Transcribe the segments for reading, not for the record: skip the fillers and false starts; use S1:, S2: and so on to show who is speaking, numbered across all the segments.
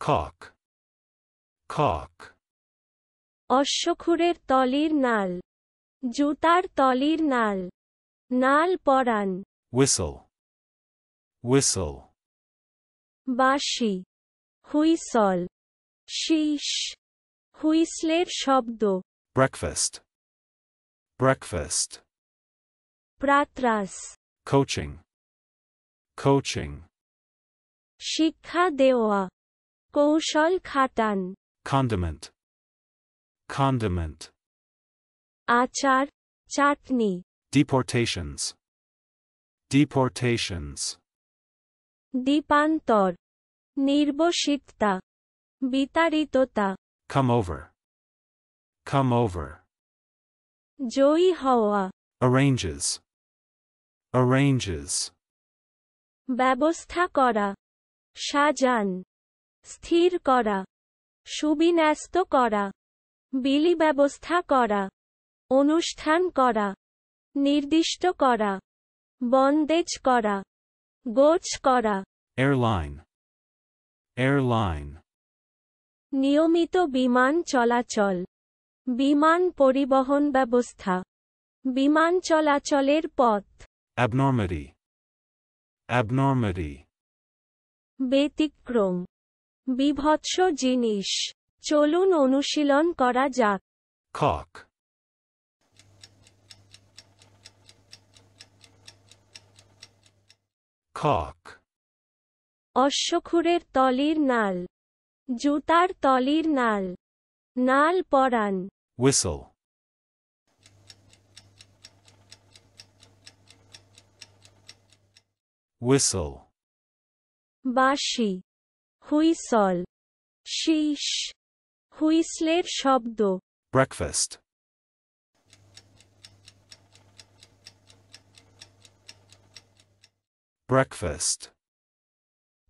S1: cock, cock.
S2: অশ্বক্ষুরের তলির নাল, জুতার তলির নাল, নাল পরান।
S1: Whistle, whistle.
S2: বাঁশি, whistle, শীষ, হুইসলের শব্দ।
S1: Breakfast, breakfast.
S2: প্রাতরাশ,
S1: Coaching, coaching.
S2: শিক্ষা দেওয়া, কৌশল খাটান।
S1: Condiment, condiment.
S2: আচার, চাটনি।
S1: Deportations, deportations.
S2: দ্বীপান্তর, নির্বসিকতা, বিতাড়িততা।
S1: Come over, come over.
S2: জয়ী হওয়া,
S1: Arranges, arranges.
S2: ব্যবস্থা করা, সাজান, স্থির করা, সুবিন্যস্ত করা, বিলি ব্যবস্থা করা, অনুষ্ঠান করা, নির্দিষ্ট করা, বন্দেজ করা, গোছ করা।
S1: Airline, airline.
S2: নিয়মিত বিমান চলাচল, বিমান পরিবহন ব্যবস্থা, বিমান চলাচলের পথ।
S1: Abnormity, abnormity.
S2: ব্যতিক্রম, বিভৎস জিনিস। চলুন অনুশীলন করা যাক।
S1: Cock, cock.
S2: অশ্বক্ষুরের তলির নাল, জুতার তলির নাল, নাল পরান।
S1: Whistle, whistle.
S2: বাঁশি, হুইসল, শীষ, হুইসলের শব্দ।
S1: Breakfast, breakfast.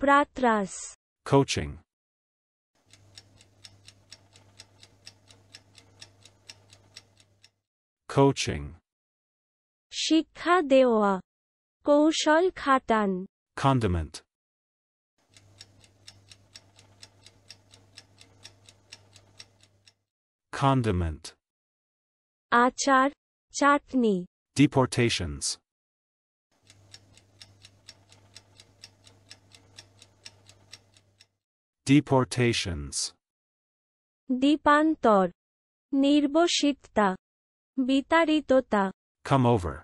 S2: প্রাতরাশ,
S1: Coaching, coaching.
S2: শিক্ষা দেওয়া, কৌশল খাটান।
S1: Condiment, condiment.
S2: আচার, চাটনি।
S1: Deportations, deportations.
S2: দ্বীপান্তর, নির্বসিকতা, বিতাড়িততা।
S1: Come over,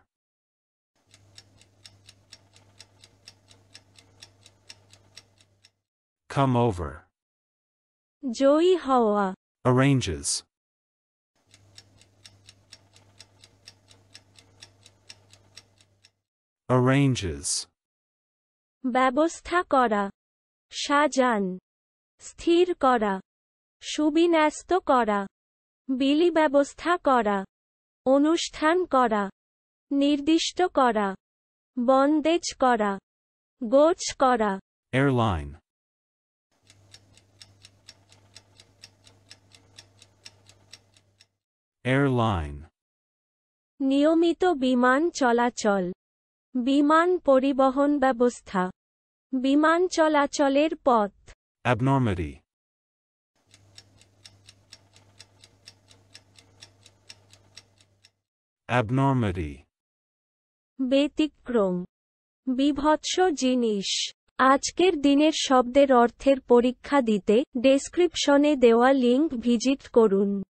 S1: come over.
S2: জয়ী হওয়া,
S1: Arranges, arranges.
S2: ব্যবস্থা করা, সাজান, স্থির করা, সুবিন্যস্ত করা, বিলি ব্যবস্থা করা, অনুষ্ঠান করা, নির্দিষ্ট করা, বন্দেজ করা, গোছ করা।
S1: Airline, airline.
S2: নিয়মিত বিমান চলাচল, বিমান পরিবহন ব্যবস্থা, বিমান চলাচলের পথ।
S1: Abnormity, abnormity.
S2: ব্যতিক্রম, বিভৎস জিনিস। আজকের দিনের শব্দের অর্থের পরীক্ষা দিতে ডেসক্রিপশনে দেওয়া লিংক ভিজিট করুন।